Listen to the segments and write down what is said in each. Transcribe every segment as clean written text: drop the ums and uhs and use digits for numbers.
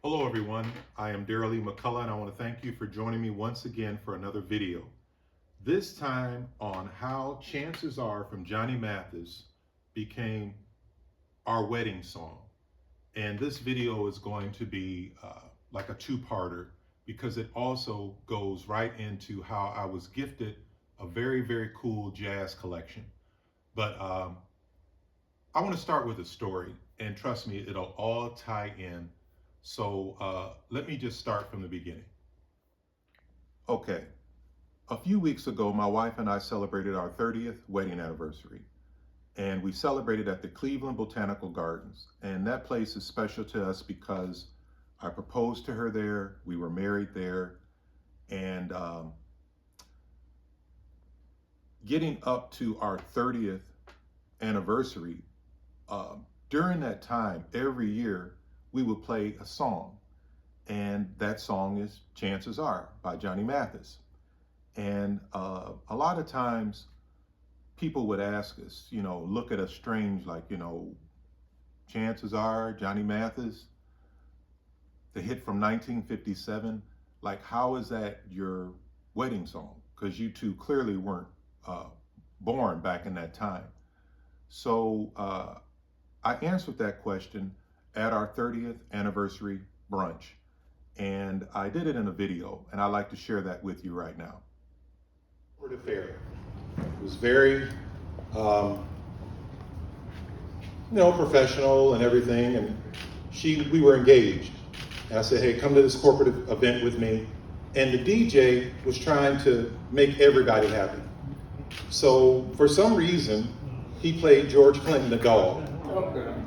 Hello everyone, I am Darrell E. McCullough and I want to thank you for joining me once again for another video. This time on how Chances Are from Johnny Mathis became our wedding song. And this video is going to be like a two-parter because it also goes right into how I was gifted a very, very cool jazz collection. But I want to start with a story, and trust me, it'll all tie in. So let me just start from the beginning. Okay, a few weeks ago, my wife and I celebrated our 30th wedding anniversary, and we celebrated at the Cleveland Botanical Gardens. And that place is special to us because I proposed to her there, we were married there, and getting up to our 30th anniversary, during that time, every year, we would play a song. And that song is Chances Are by Johnny Mathis. And a lot of times people would ask us, look at us strange, like, Chances Are, Johnny Mathis, the hit from 1957, like, how is that your wedding song? Because you two clearly weren't uh, born back in that time. So I answered that question at our 30th anniversary brunch. And I did it in a video, and I'd like to share that with you right now. Affair. It was very, um, professional and everything. And we were engaged. And I said, hey, come to this corporate event with me. And the DJ was trying to make everybody happy. So for some reason, he played George Clinton, the dog.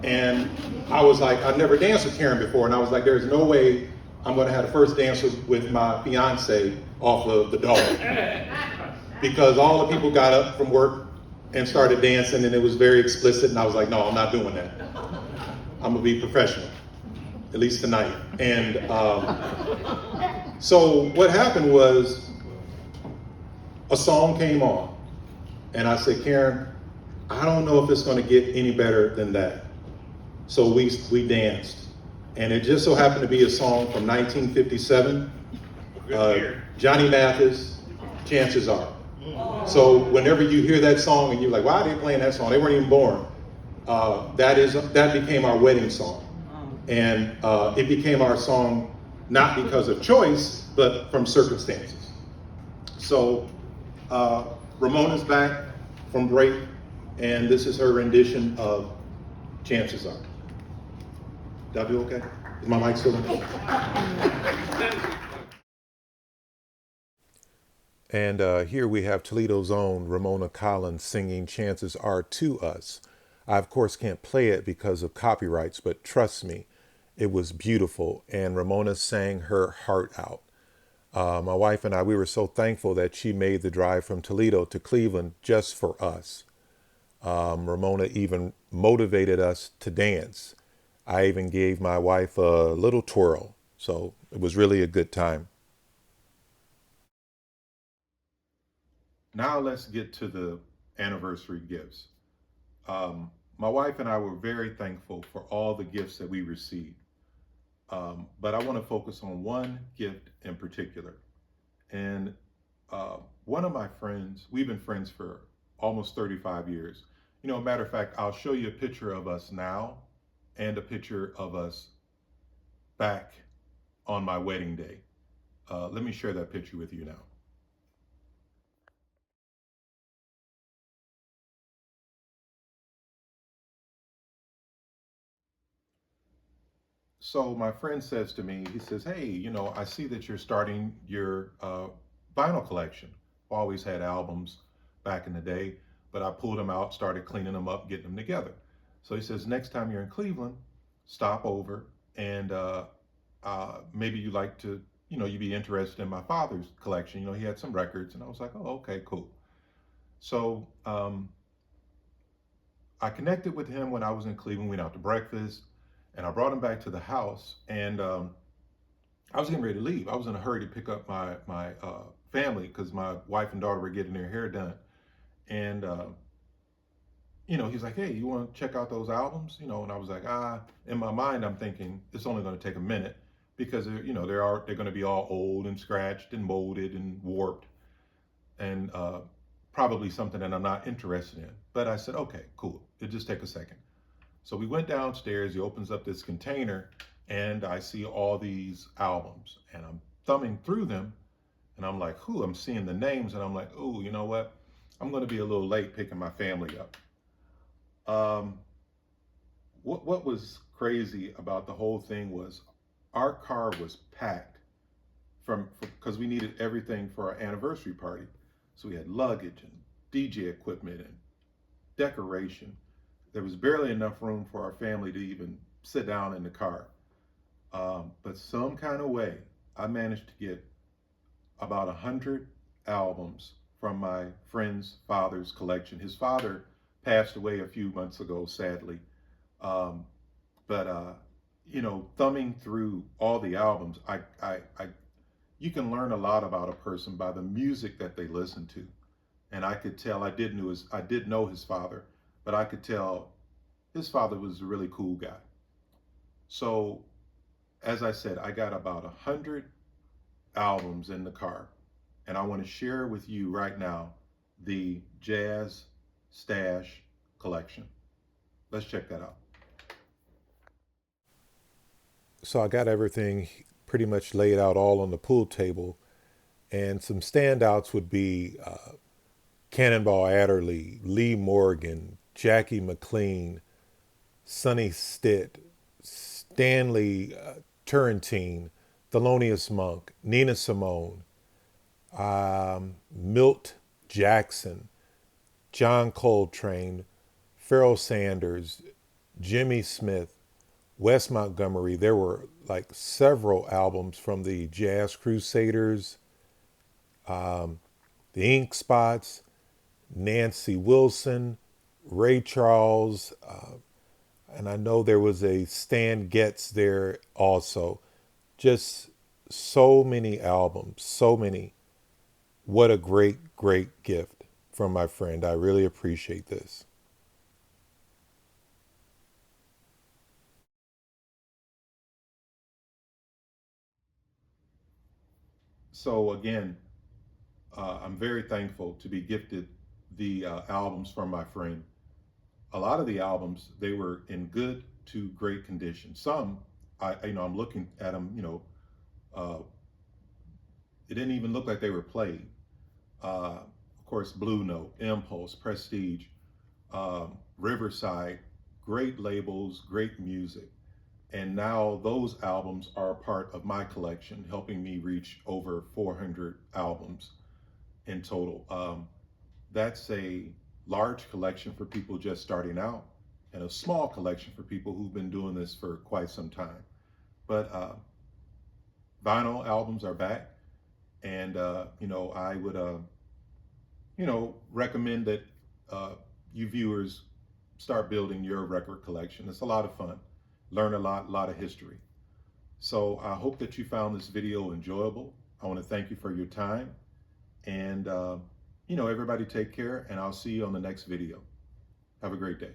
And I was like, I've never danced with Karen before. And I was like, there's no way I'm going to have the first dance with my fiance off of the dog. Because all the people got up from work and started dancing, and it was very explicit. And I was like, no, I'm not doing that. I'm going to be professional, at least tonight. And so what happened was a song came on. And I said, Karen, I don't know if it's going to get any better than that. So we danced. And it just so happened to be a song from 1957, Johnny Mathis, Chances Are. So whenever you hear that song and you're like, why are they playing that song? They weren't even born. That became our wedding song. And it became our song not because of choice, but from circumstances. So Ramona's back from break, and this is her rendition of Chances Are. Did I do okay? Is my mic still on? And here we have Toledo's own Ramona Collins singing Chances Are to us. I, of course, can't play it because of copyrights, but trust me, it was beautiful. And Ramona sang her heart out. My wife and I, we were so thankful that she made the drive from Toledo to Cleveland just for us. Ramona even motivated us to dance. I even gave my wife a little twirl. So it was really a good time. Now let's get to the anniversary gifts. My wife and I were very thankful for all the gifts that we received. But I want to focus on one gift in particular. And one of my friends, we've been friends for almost 35 years. Matter of fact, I'll show you a picture of us now and a picture of us back on my wedding day. Let me share that picture with you now. So my friend says to me, he says, hey, I see that you're starting your vinyl collection. Always had albums back in the day, but I pulled them out, started cleaning them up, getting them together. So he says, next time you're in Cleveland, stop over and maybe you like to, you'd be interested in my father's collection. He had some records, and I was like, oh, okay, cool. So I connected with him when I was in Cleveland. We went out to breakfast, and I brought him back to the house, and I was getting ready to leave. I was in a hurry to pick up my family because my wife and daughter were getting their hair done. And, he's like, hey, you want to check out those albums? And I was like, in my mind, I'm thinking it's only going to take a minute. because they're going to be all old and scratched and molded and warped, and probably something that I'm not interested in. But I said, okay, cool. It'll just take a second. So we went downstairs. He opens up this container, and I see all these albums, and I'm thumbing through them, and I'm like, "Who?" I'm seeing the names, and I'm like, "Oh, you know what? I'm going to be a little late picking my family up." Um, what was crazy about the whole thing was our car was packed because we needed everything for our anniversary party. So we had luggage and DJ equipment and decoration. There was barely enough room for our family to even sit down in the car. But some kind of way, I managed to get about 100 albums from my friend's father's collection. His father passed away a few months ago, sadly. Um, but thumbing through all the albums, you can learn a lot about a person by the music that they listen to. And I could tell I did know his father, but I could tell his father was a really cool guy. So as I said, I got about 100 albums in the car, and I want to share with you right now the Jazz Stash collection. Let's check that out. So I got everything pretty much laid out all on the pool table, and some standouts would be Cannonball Adderley, Lee Morgan, Jackie McLean, Sonny Stitt, Stanley Turrentine, Thelonious Monk, Nina Simone, Milt Jackson, John Coltrane, Pharoah Sanders, Jimmy Smith, Wes Montgomery. There were like several albums from the Jazz Crusaders, the Ink Spots, Nancy Wilson, Ray Charles, and I know there was a Stan Getz there also. Just so many albums, so many. What a great, great gift from my friend. I really appreciate this. So again, I'm very thankful to be gifted the albums from my friend. A lot of the albums, they were in good to great condition. Some, I'm looking at them, uh, it didn't even look like they were played. Of course, Blue Note, Impulse, Prestige, Riverside, great labels, great music. And now those albums are a part of my collection, helping me reach over 400 albums in total. That's a large collection for people just starting out, and a small collection for people who've been doing this for quite some time. But vinyl albums are back, and I would recommend that you viewers start building your record collection. It's a lot of fun. Learn a lot of history. So I hope that you found this video enjoyable. I want to thank you for your time. And, everybody take care, and I'll see you on the next video. Have a great day.